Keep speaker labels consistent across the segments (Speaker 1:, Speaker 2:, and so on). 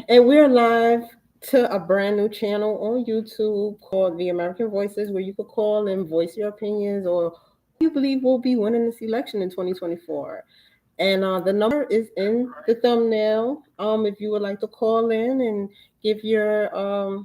Speaker 1: And we're live to a brand new channel on YouTube called The American Voices, where you could call and voice your opinions or who you believe will be winning this election in 2024. And the number is in the thumbnail. If you would like to call in and give your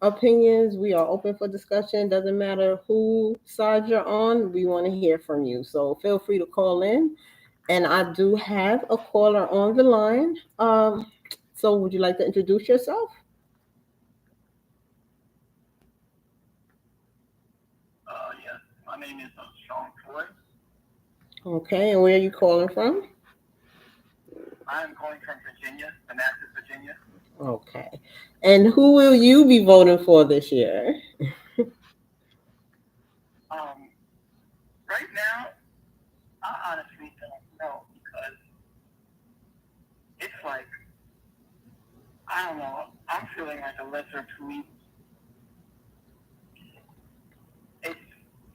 Speaker 1: opinions, we are open for discussion. Doesn't matter who side you're on, we want to hear from you. So feel free to call in. And I do have a caller on the line. So would you like to introduce yourself?
Speaker 2: Yes, my name is Sean Floyd.
Speaker 1: Okay, and where are you calling from?
Speaker 2: I am calling from Virginia, Manassas, Virginia.
Speaker 1: Okay. And who will you be voting for this year?
Speaker 2: Um, right now, I honestly don't know because it's like, I don't know, I'm feeling like a lesser of two evils. It's,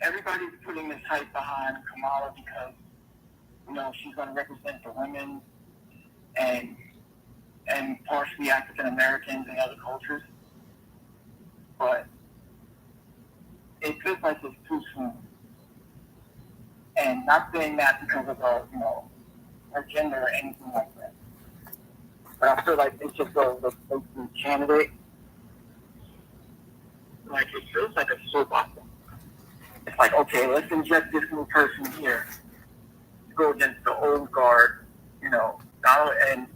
Speaker 2: everybody's putting this hype behind Kamala because, she's going to represent the women and partially African Americans and other cultures. But it feels like it's too soon. And not saying that because of her gender or anything like that. But I feel like it's just the candidate. Like it feels like a soap opera. It's like, okay, let's inject this new person here to go against the old guard, Donald. And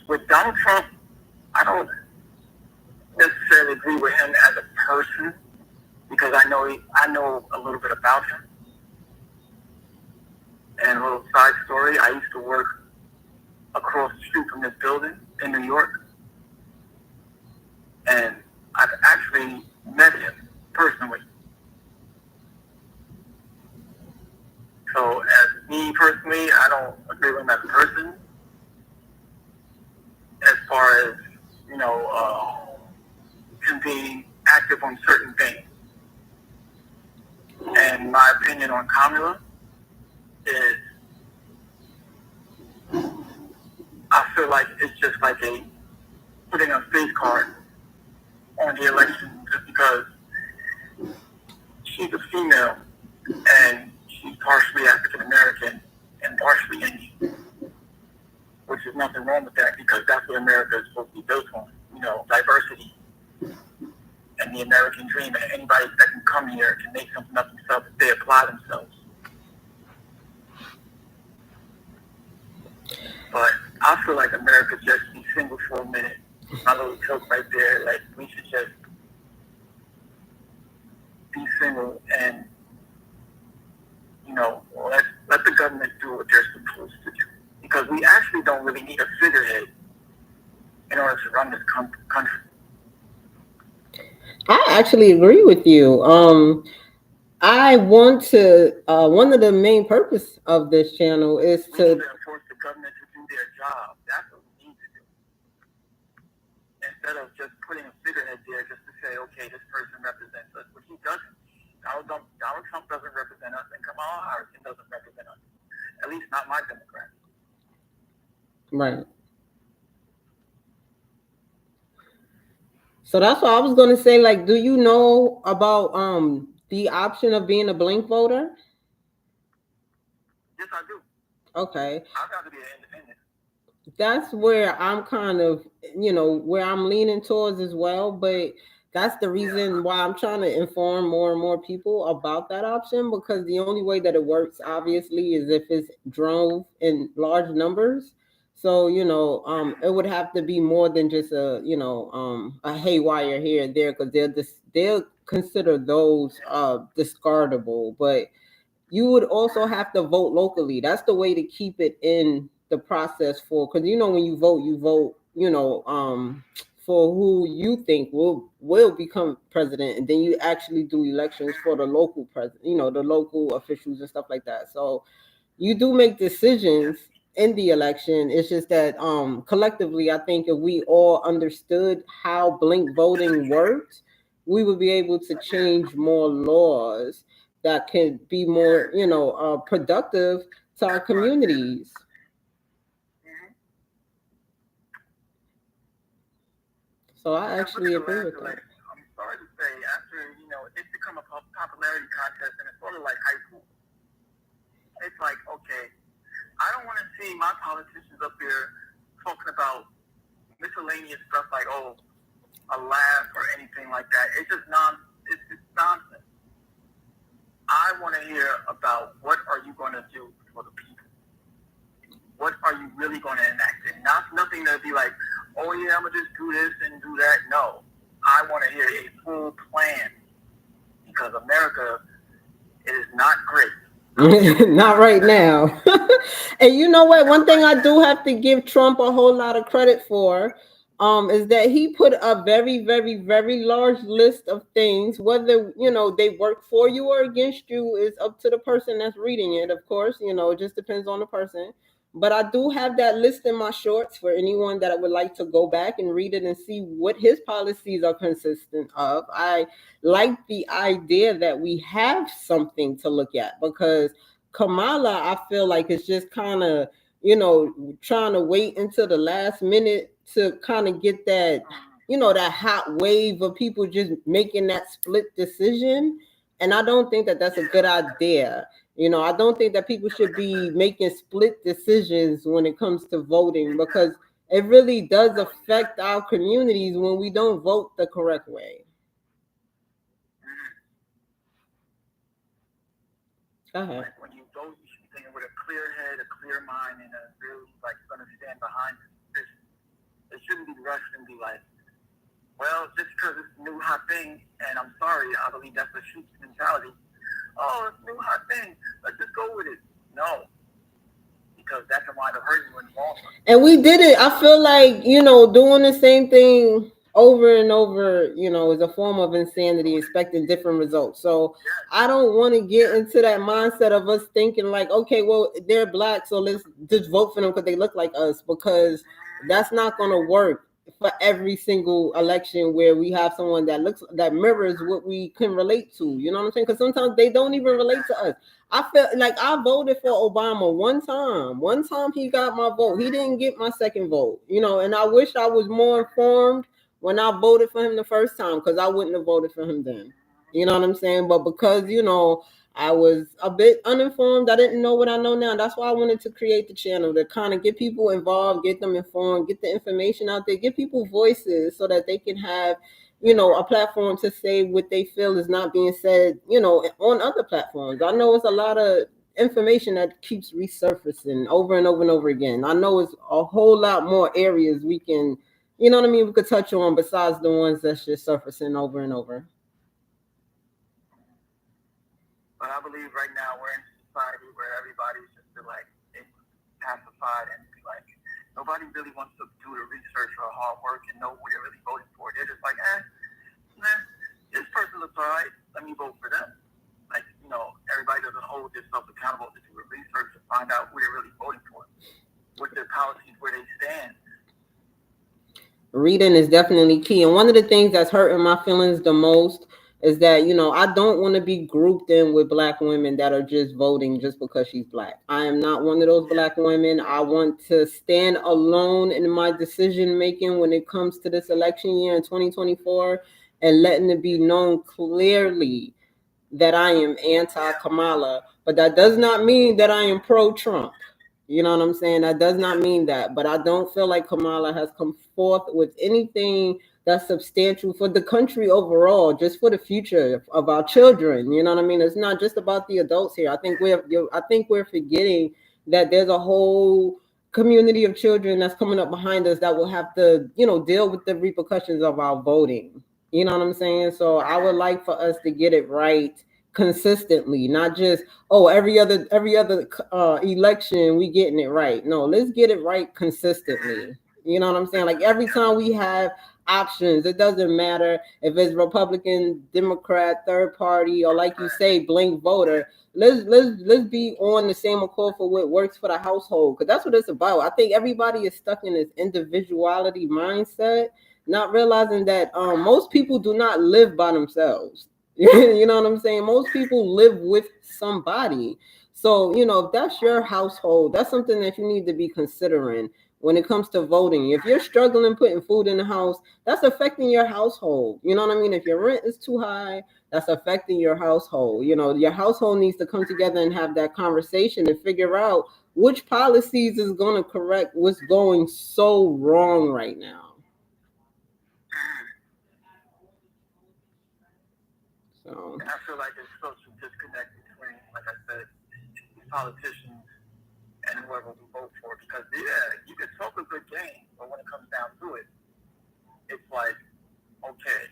Speaker 2: with Donald Trump, I don't necessarily agree with him as a person because I know a little bit about him. And a little side story, I used to work across the street from this building in New York. And I've actually met him personally. So as me personally, I don't agree with him as a person. As far as, him being active on certain things. And my opinion on Kamala is I feel like it's just like putting a face card on the election just because she's a female and she's partially African American and partially Indian, which is nothing wrong with that because that's what America is supposed to be built on, diversity and the American dream. And anybody that can come here can make something of themselves if they apply themselves. But I feel like America just be single for a minute. My little joke right there, like we should just be single and, let the government do what they're supposed to do. Because we actually don't really need a figurehead in order to run this country.
Speaker 1: I actually agree with you. I want to. One of the main purpose of this channel is
Speaker 2: We need
Speaker 1: to.
Speaker 2: to enforce the government to do their job. That's what we need to do. Instead of just putting a figurehead there just to say, okay, this person represents us, but he doesn't. Donald Trump doesn't represent us, and Kamala Harris doesn't represent us. At least not my Democrat.
Speaker 1: Right. So that's what I was going to say. Like, do you know about the option of being a blink voter?
Speaker 2: Yes, I do.
Speaker 1: Okay.
Speaker 2: I'd rather be an independent.
Speaker 1: That's where I'm kind of, where I'm leaning towards as well. But that's the reason why I'm trying to inform more and more people about that option, because the only way that it works, obviously, is if it's drove in large numbers. So, it would have to be more than just a haywire here and there, because they'll consider those discardable. But you would also have to vote locally. That's the way to keep it in the process for, because when you vote, for who you think will become president, and then you actually do elections for the local president, the local officials and stuff like that. So you do make decisions in the election. It's just that collectively, I think if we all understood how blink voting worked, we would be able to change more laws that could be more, productive to our communities.
Speaker 2: Mm-hmm.
Speaker 1: So I
Speaker 2: Now look
Speaker 1: actually
Speaker 2: at the
Speaker 1: agree
Speaker 2: last
Speaker 1: with that.
Speaker 2: election. I'm sorry to say, after it's become a popularity contest, and it's sort of like high school. It's like, okay, I don't want to see my politicians up there talking about miscellaneous stuff like, oh, a laugh or anything like that. It's just it's nonsense. I want to hear about what are you going to do for the people. What are you really going to enact? And nothing to be like, oh yeah, I'm gonna just do this and do that. No, I want to hear a full plan because America is not great.
Speaker 1: Not right now. And you know what? One thing I do have to give Trump a whole lot of credit for is that he put a very, very, very large list of things. Whether they work for you or against you is up to the person that's reading it. Of course, it just depends on the person. But I do have that list in my shorts for anyone that would like to go back and read it and see what his policies are consistent of. I like the idea that we have something to look at because Kamala, I feel like it's just kind of, trying to wait until the last minute to kind of get that, that hot wave of people just making that split decision. And I don't think that that's a good idea. I don't think that people should be making split decisions when it comes to voting because it really does affect our communities when we don't vote the correct way. Go ahead.
Speaker 2: Like when you vote, you should be thinking with a clear head, a clear mind, and a really going to stand behind this. It shouldn't be rushed and be like, well, just because it's a new hot thing, and I'm sorry, I believe that's a sheep's mentality. Oh, it's a new hot thing. Let's just go with it. No, because that can wind up hurting you in the long run.
Speaker 1: And we did it. I feel like, doing the same thing over and over, is a form of insanity, expecting different results. So I don't want to get into that mindset of us thinking like, okay, well, they're black, so let's just vote for them because they look like us, because that's not going to work for every single election where we have someone that mirrors what we can relate to. You know what I'm saying? Because sometimes they don't even relate to us. I felt like I voted for Obama one time. One time he got my vote. He didn't get my second vote. And I wish I was more informed when I voted for him the first time, because I wouldn't have voted for him then. You know what I'm saying? But because, I was a bit uninformed, I didn't know what I know now. That's why I wanted to create the channel, to kind of get people involved, get them informed, get the information out there, give people voices so that they can have, a platform to say what they feel is not being said, on other platforms. I know it's a lot of information that keeps resurfacing over and over and over again. I know it's a whole lot more areas we can, we could touch on besides the ones that's just surfacing over and over.
Speaker 2: But I believe right now we're in a society where everybody's just like pacified and like nobody really wants to do the research or hard work and know who they're really voting for. They're just like, this person looks all right. Let me vote for them. Like, everybody doesn't hold themselves accountable to do the research to find out who they're really voting for, what their policies, where they stand.
Speaker 1: Reading is definitely key. And one of the things that's hurting my feelings the most is that, I don't want to be grouped in with black women that are just voting just because she's black. I am not one of those black women. I want to stand alone in my decision making when it comes to this election year in 2024, and letting it be known clearly that I am anti-Kamala. But that does not mean that I am pro-Trump. You know what I'm saying? That does not mean that. But I don't feel like Kamala has come forth with anything that's substantial for the country overall, just for the future of our children. You know what I mean? It's not just about the adults here. I think we're forgetting that there's a whole community of children that's coming up behind us that will have to, deal with the repercussions of our voting. You know what I'm saying? So I would like for us to get it right consistently, not just every other election we getting it right. No, let's get it right consistently. You know what I'm saying? Like every time we have options, it doesn't matter if it's Republican, Democrat, third party, or like you say, blank voter. Let's be on the same accord for what works for the household, because that's what it's about. I think everybody is stuck in this individuality mindset, not realizing that most people do not live by themselves. You know what I'm saying? Most people live with somebody. So, if that's your household, that's something that you need to be considering when it comes to voting. If you're struggling putting food in the house, that's affecting your household. You know what I mean? If your rent is too high, that's affecting your household. Your household needs to come together and have that conversation and figure out which policies is going to correct what's going so wrong right now. So,
Speaker 2: And I feel like there's such a disconnect between, like I said, politicians and whoever we vote for. Because, you can talk a good game, but when it comes down to it, it's like, okay,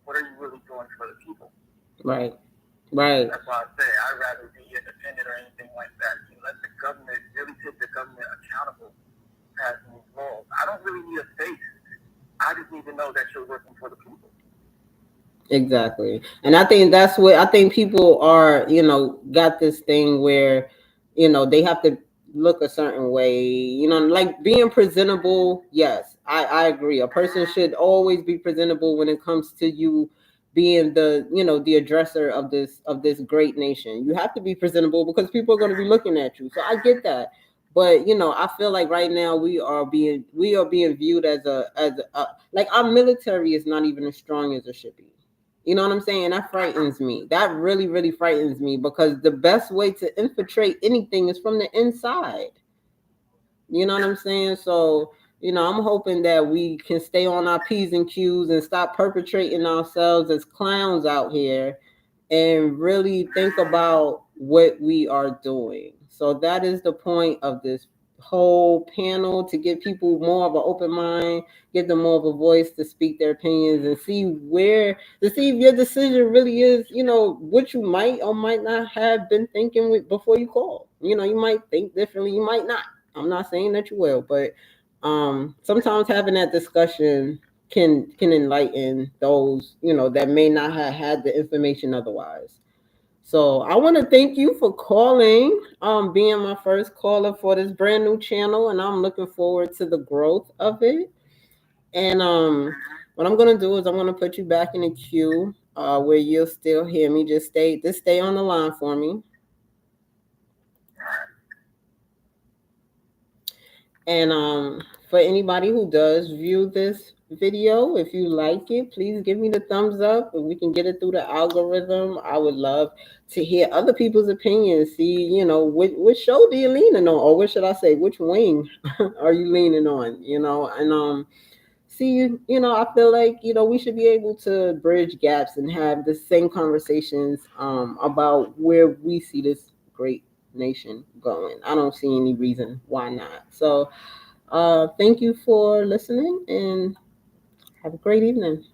Speaker 2: what are you really doing for the people?
Speaker 1: Right. That's
Speaker 2: why I say I'd rather be independent or anything like that. Let the government really take the government accountable passing these laws. I don't really need a face. I just need to know that you're working for the people.
Speaker 1: Exactly. And I think that's what I think people are, got this thing where, they have to look a certain way, like being presentable. Yes, I agree. A person should always be presentable when it comes to you being the, the addresser of this great nation. You have to be presentable because people are going to be looking at you. So I get that. But I feel like right now we are being viewed as a like our military is not even as strong as it should be. You know what I'm saying? That frightens me. That really, really frightens me because the best way to infiltrate anything is from the inside. You know what I'm saying? So, I'm hoping that we can stay on our P's and Q's and stop perpetrating ourselves as clowns out here and really think about what we are doing. So that is the point of this whole panel, to give people more of an open mind, give them more of a voice to speak their opinions and see if your decision really is, what you might or might not have been thinking before you call. You might think differently, you might not. I'm not saying that you will, but sometimes having that discussion can enlighten those, that may not have had the information otherwise. So I want to thank you for calling, being my first caller for this brand new channel, and I'm looking forward to the growth of it. And what I'm gonna do is I'm gonna put you back in the queue, where you'll still hear me. Just stay on the line for me. And for anybody who does view this video, if you like it, please give me the thumbs up and we can get it through the algorithm. I would love to hear other people's opinions. See, which show do you leaning on, or what should I say, which wing are you leaning on? And see, I feel like we should be able to bridge gaps and have the same conversations about where we see this great nation going. I don't see any reason why not. So thank you for listening and have a great evening.